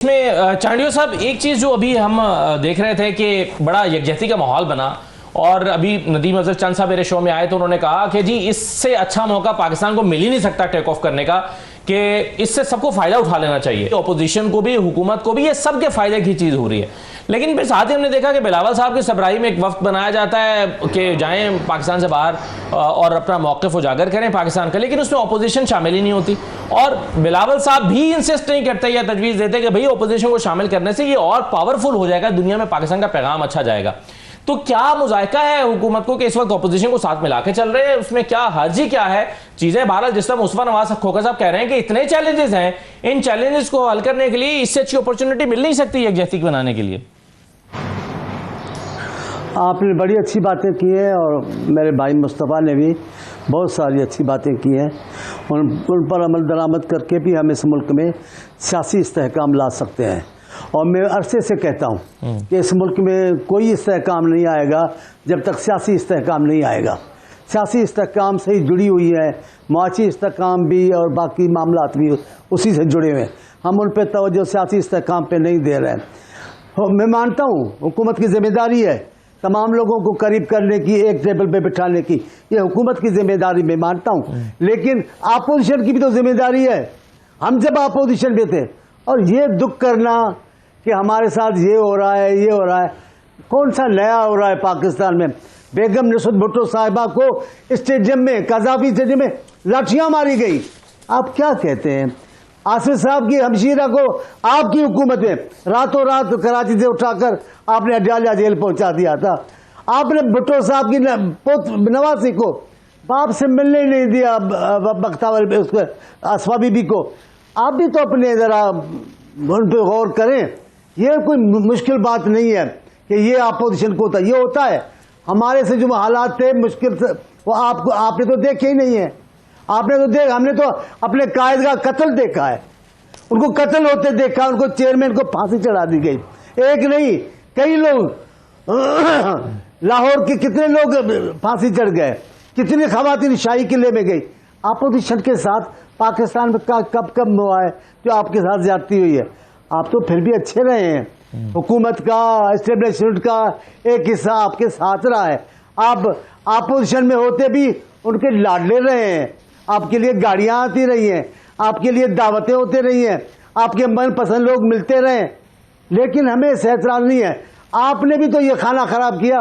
इसमें चांडियो साहब, एक चीज जो अभी हम देख रहे थे कि बड़ा यकजहती का माहौल बना, और अभी नदीम अफजल चंद साहब मेरे शो में आए तो उन्होंने कहा कि जी इससे अच्छा मौका पाकिस्तान को मिल ही नहीं सकता टेक ऑफ करने का, कि इससे सबको फायदा उठा लेना चाहिए, अपोजिशन को भी, हुकूमत को भी, ये सबके फायदे की चीज हो रही है। लेकिन फिर साथ ही हमने देखा कि बिलावल साहब के सबराही में एक वक्त बनाया जाता है कि जाएं पाकिस्तान से बाहर और अपना मौक़िफ़ उजागर करें पाकिस्तान का, लेकिन उसमें अपोजिशन शामिल ही नहीं होती। और बिलावल साहब भी इंसिस्ट नहीं करते या तजवीज़ देते कि भाई अपोजिशन को शामिल करने से ये और पावरफुल हो जाएगा, दुनिया में पाकिस्तान का पैगाम अच्छा जाएगा। तो क्या मुज़ायका है हुकूमत को कि इस वक्त अपोजिशन को साथ मिला के चल रहे हैं, उसमें क्या हर्जी क्या है? चीजें बहरहाल जिस तरह मुस्तफा नवाज खोखर साहब कह रहे हैं कि इतने चैलेंजेस हैं, इन चैलेंजेस को हल करने के लिए इससे अच्छी अपॉर्चुनिटी मिल नहीं सकती यकजहती बनाने के लिए। आपने बड़ी अच्छी बातें की हैं और मेरे भाई मुस्तफ़ा ने भी बहुत सारी अच्छी बातें की हैं, उन पर अमल दरामद करके भी हम इस मुल्क में सियासी इस्तेहकाम ला सकते हैं। और मैं अरसे से कहता हूँ कि इस मुल्क में कोई इस्तेहकाम नहीं आएगा जब तक सियासी इस्तेहकाम नहीं आएगा। सियासी इस्तेहकाम से ही जुड़ी हुई है, माशी इस्तेहकाम भी और बाकी मामलात भी उसी से जुड़े हुए हैं। हम उन पर तवज्जो सियासी इस्तेहकाम पे नहीं दे रहे हैं। मैं मानता हूँ हुकूमत की जिम्मेदारी है तमाम लोगों को करीब करने की, एक टेबल पे बिठाने की, ये हुकूमत की जिम्मेदारी मैं मानता हूँ, लेकिन अपोजिशन की भी तो जिम्मेदारी है। हम जब अपोजिशन में थे, और ये दुख करना कि हमारे साथ ये हो रहा है, ये हो रहा है, कौन सा नया हो रहा है पाकिस्तान में? बेगम नसरत भुट्टो साहिबा को स्टेडियम में, कज़ाफी स्टेडियम में लाठियां मारी गई। आप क्या कहते हैं? आसिफ साहब की हमशीरा को आपकी हुकूमत में रातों रात कराची से उठाकर आपने अडालिया जेल पहुंचा दिया था। आपने भुट्टो साहब की नवासी को बाप से मिलने नहीं दिया, बख्तावर उसको असफा बीबी को। आप भी तो अपने ज़रा उन पर गौर करें। ये कोई मुश्किल बात नहीं है कि ये अपोजिशन को होता, ये होता है। हमारे से जो हालात थे मुश्किल से, वो आपने तो देखे ही नहीं है। आपने तो हमने तो अपने कायद का कत्ल देखा है, उनको कत्ल होते देखा, उनको चेयरमैन को फांसी चढ़ा दी गई। एक नहीं, कई लोग लाहौर के कितने लोग फांसी चढ़ गए, कितनी खवातीन शाही किले में गई। अपोजिशन के साथ पाकिस्तान में कब हुआ है जो आपके साथ ज्यादती हुई है? आप तो फिर भी अच्छे रहे हैं। हुकूमत का, एस्टेब्लिशमेंट का एक हिस्सा आपके साथ रहा है। आप अपोजिशन में होते भी उनके लाडले रहे हैं, आपके लिए गाड़ियां आती रही हैं, आपके लिए दावतें होती रही हैं, आपके मनपसंद लोग मिलते रहे, लेकिन हमें एतराज नहीं है। आपने भी तो ये खाना खराब किया।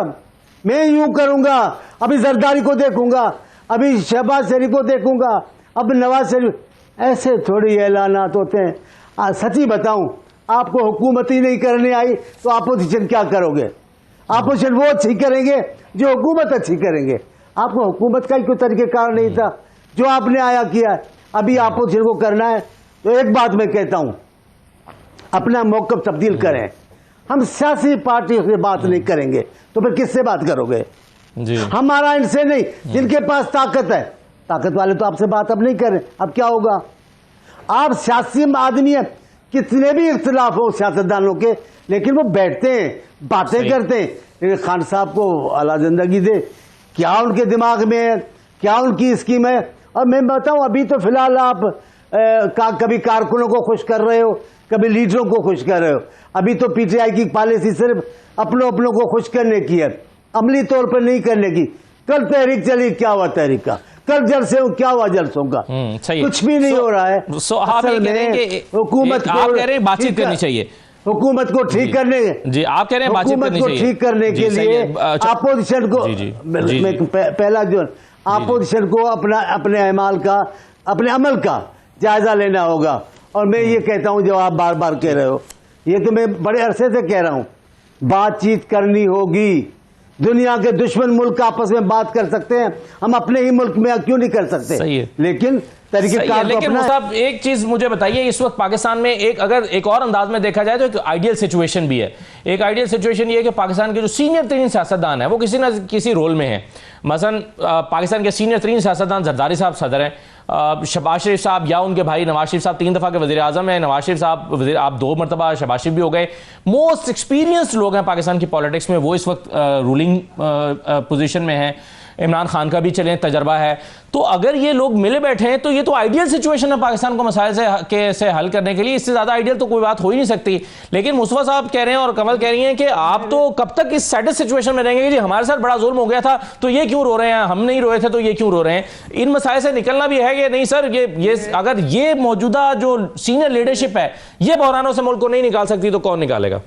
मैं यूं करूंगा, अभी जरदारी को देखूंगा, अभी शहबाज शरीफ को देखूंगा, अब नवाज शरीफ, ऐसे थोड़ी ऐलानात होते हैं। सच्ची बताऊं, आपको हुकूमत ही नहीं करने आई तो अपोजिशन क्या करोगे? अपोजिशन वो अच्छी करेंगे जो हुकूमत अच्छी करेंगे। आपको हुकूमत का ही कोई तरीक़ेकार नहीं था जो आपने आया किया। अभी अपोजिशन को करना है तो एक बात मैं कहता हूं, अपना मौक़िफ़ तब्दील करें। हम सियासी पार्टियों से बात नहीं करेंगे तो फिर किससे बात करोगे? जी। हमारा इनसे नहीं, जिनके पास ताकत है, ताकत वाले तो आपसे बात अब नहीं करें। अब क्या होगा? आप सियासी आदमी हैं, कितने भी इख्तिलाफ हो सियासतदानों के, लेकिन वो बैठते हैं, बातें करते हैं। लेकिन खान साहब को आला जिंदगी दे, क्या उनके दिमाग में है, क्या उनकी स्कीम है? और मैं बताऊं, अभी तो फिलहाल आप कभी कारकुनों को खुश कर रहे हो, कभी लीडरों को खुश कर रहे हो। अभी तो पीटीआई की पॉलिसी सिर्फ अपनों को खुश करने की है, अमली तौर पर नहीं करने की। कल तहरीक चली, क्या हुआ तहरीक का? कल जलसे क्या हुआ जलसों का? कुछ भी नहीं हो रहा है। हुकूमत आप कह रहे हैं बातचीत करनी चाहिए, हुकूमत को ठीक करने, जी आप कह रहे हैं बातचीत करनी चाहिए, ठीक करने के लिए अपोजिशन को पहला जो अपोजिशन को अपने अमाल का, अपने अमल का जायजा लेना होगा। और मैं ये कहता हूं, जो आप बार बार कह रहे हो, ये तो मैं बड़े अरसे से कह रहा हूं, बातचीत करनी होगी। दुनिया के दुश्मन मुल्क आपस में बात कर सकते हैं, हम अपने ही मुल्क में क्यों नहीं कर सकते? सही है, लेकिन तरीक़ेकार। लेकिन साहब एक चीज मुझे बताइए, इस वक्त पाकिस्तान में अगर एक और अंदाज में देखा जाए तो एक आइडियल सिचुएशन भी है। एक आइडियल सिचुएशन ये है कि पाकिस्तान के जो सीनियर तरीन सियासतदान है वो किसी न किसी रोल में है। मसलन पाकिस्तान के सीनियर तरीन सियासतदान जरदारी साहब सदर हैं, शहबाज शरीफ साहब या उनके भाई नवाज शरीफ साहब 3 दफ़ा के वज़ीर आज़म हैं, नवाज शरीफ साहब आप 2 मरतबा शहबाज शरीफ भी हो गए। मोस्ट एक्सपीरियंस्ड लोग हैं पाकिस्तान की पॉलिटिक्स में, वो इस वक्त रूलिंग पोजीशन में हैं। इमरान खान का भी चले तजर्बा है। तो अगर ये लोग मिले बैठे हैं तो ये तो आइडियल सिचुएशन है पाकिस्तान को मसाइल से हल करने के लिए। इससे ज़्यादा आइडियल तो कोई बात हो ही नहीं सकती। लेकिन मुस्तफा साहब कह रहे हैं और कमल कह रही हैं कि आप तो कब तक इस सैडेस्ट सिचुएशन में रहेंगे कि जी हमारे साथ बड़ा जुल्म हो गया था तो ये क्यों रो रहे हैं, हम नहीं रोए थे तो ये क्यों रो रहे हैं। इन मसाइल से निकलना भी है कि नहीं सर, ये अगर ये मौजूदा जो सीनियर लीडरशिप है ये बहरानों से मुल्क को नहीं निकाल सकती तो कौन निकालेगा?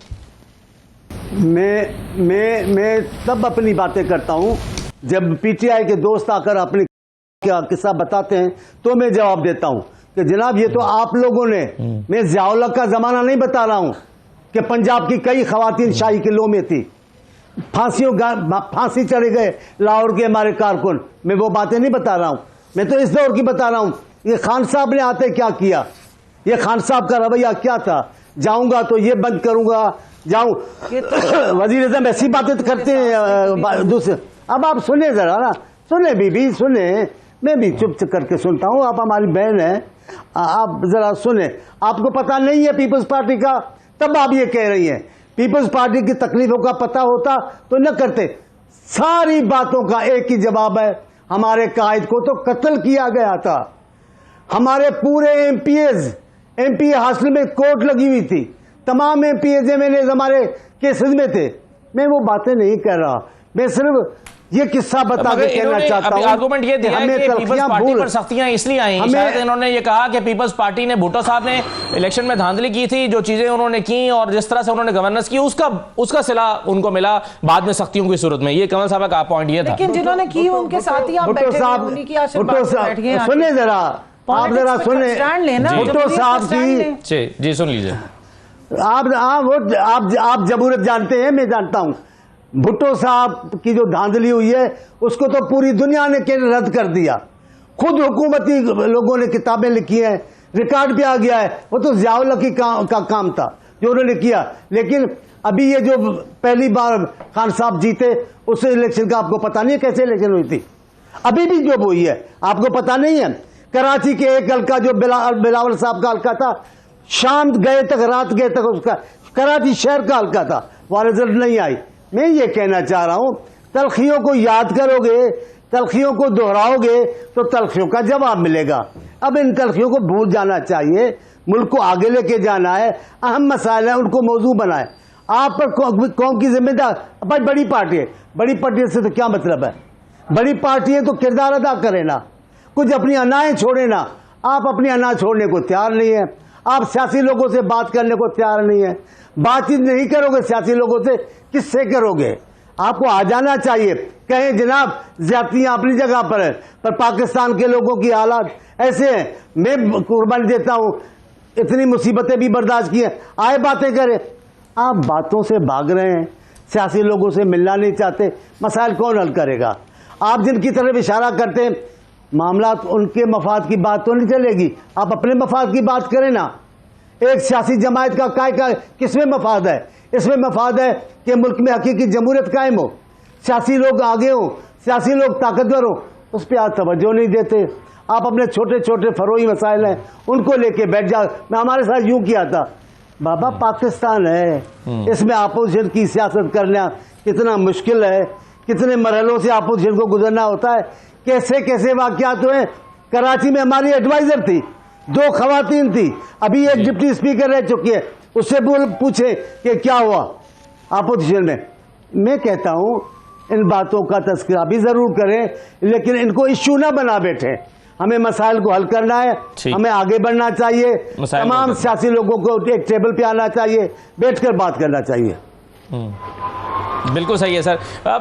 मैं तब अपनी बातें करता हूं जब पीटीआई के दोस्त आकर अपनी क्या किस्सा बताते हैं तो मैं जवाब देता हूं कि जनाब ये तो आप लोगों ने, मैं ज़िया-उल हक का जमाना नहीं बता रहा हूं कि पंजाब की कई खवातीन शाही किलों में थी, फांसी चढ़े गए लाहौर के हमारे कारकुन, मैं वो बातें नहीं बता रहा हूं। मैं तो इस दौर की बता रहा हूं। ये खान साहब ने आते क्या किया, ये खान साहब का रवैया क्या था, जाऊंगा तो ये बंद करूंगा, जाऊं वजीर आज़म ऐसी बातें तो करते हैं दूसरे। अब आप सुने जरा ना, सुने बीबी सुने, मैं भी चुप करके सुनता हूं, आप हमारी बहन है, आप जरा सुने। आपको पता नहीं है पीपल्स पार्टी का, तब आप ये कह रही हैं। पीपल्स पार्टी की तकलीफों का पता होता तो न करते। सारी बातों का एक ही जवाब है, हमारे कायद को तो कत्ल किया गया था, हमारे पूरे एमपी हासिल में कोर्ट लगी हुई थी, तमाम एमएलए हमारे केसेस में थे। मैं वो बातें नहीं कर रहा, मैं सिर्फ ये किस्सा बता के कहना चाहता हूं। आर्गुमेंट ये दिया है कि पीपल्स पार्टी पर सख्तियां इसलिए आई, शायद इन्होंने ये कहा कि पीपल्स पार्टी ने, भुट्टो साहब ने इलेक्शन में धांधली की थी, जो चीजें उन्होंने की और जिस तरह से उन्होंने गवर्नेंस की उसका सिला उनको मिला बाद में सख्तियों की सूरत में। ये कमल साहब का पॉइंट ये था। लेकिन जिन्होंने की उनके साथ ही आप बैठे हैं, उन्हीं की आशीर्वाद से बैठ गए। सुने जरा, आप जरा सुने भुट्टो साहब की जी सुन लीजिए। आप जबूरत जानते हैं, मैं जानता हूं। भुट्टो साहब की जो धांधली हुई है उसको तो पूरी दुनिया ने रद्द कर दिया, खुद हुकूमती लोगों ने किताबें लिखी हैं, रिकॉर्ड भी आ गया है। वो तो ज़िया-उल हक का काम था जो उन्होंने किया। लेकिन अभी ये जो पहली बार खान साहब जीते उस इलेक्शन का आपको पता नहीं है कैसे इलेक्शन हुई थी, अभी भी जो हुई है आपको पता नहीं है। कराची के एक हल्का जो बिलावल साहब का हल्का था, शाम गए तक रात गए तक उसका कराची शहर का हल्का था, वहां रिजल्ट नहीं आई। मैं ये कहना चाह रहा हूं, तलखियों को याद करोगे, तलखियों को दोहराओगे तो तलखियों का जवाब मिलेगा। अब इन तलखियों को भूल जाना चाहिए, मुल्क को आगे लेके जाना है, अहम मसाइल है उनको मौजू बनाए। आप पर कौन की जिम्मेदार, भाई बड़ी पार्टी है, बड़ी पार्टी से तो क्या मतलब है, बड़ी पार्टी है तो किरदार अदा करे ना, कुछ अपनी अनाएं छोड़े ना। आप अपनी अना छोड़ने को तैयार नहीं है, आप सियासी लोगों से बात करने को तैयार नहीं है, बातचीत नहीं करोगे सियासी लोगों से, किससे करोगे? आपको आ जाना चाहिए, कहें जनाब ज्यादतियां अपनी जगह पर है, पर पाकिस्तान के लोगों की हालात ऐसे हैं, मैं कुर्बानी देता हूं, इतनी मुसीबतें भी बर्दाश्त की हैं, आए बातें करें। आप बातों से भाग रहे हैं, सियासी लोगों से मिलना नहीं चाहते, मसाइल कौन हल करेगा? आप जिनकी तरफ इशारा करते हैं, मामला उनके मफाद की बात तो नहीं चलेगी, आप अपने मफाद की बात करें ना। एक सियासी जमात का किसमें मफाद है? इसमें मफाद है कि मुल्क में हकीकी जमहूरियत कायम हो, सियासी लोग आगे हो, सियासी लोग ताकतवर हो, उस पर आप तवज्जो नहीं देते। आप अपने छोटे छोटे फरोई मसाइल हैं उनको लेके बैठ जाओ। मैं हमारे साथ यूं किया था, बाबा पाकिस्तान है, इसमें अपोजिशन की सियासत करना कितना मुश्किल है, कितने मरहलों से अपोजिशन को गुजरना होता है, कैसे कैसे वाकयात हुए। कराची में हमारी एडवाइजर थी, 2 खवातीन थी, अभी एक डिप्टी स्पीकर रह चुकी है, उससे पूछे कि क्या हुआ अपोजिशन में। मैं कहता हूं इन बातों का तस्करा भी जरूर करें, लेकिन इनको इश्यू ना बना बैठे। हमें मसाइल को हल करना है, हमें आगे बढ़ना चाहिए, तमाम सियासी लोगों को एक टेबल पे आना चाहिए, बैठकर बात करना चाहिए। बिल्कुल सही है सर।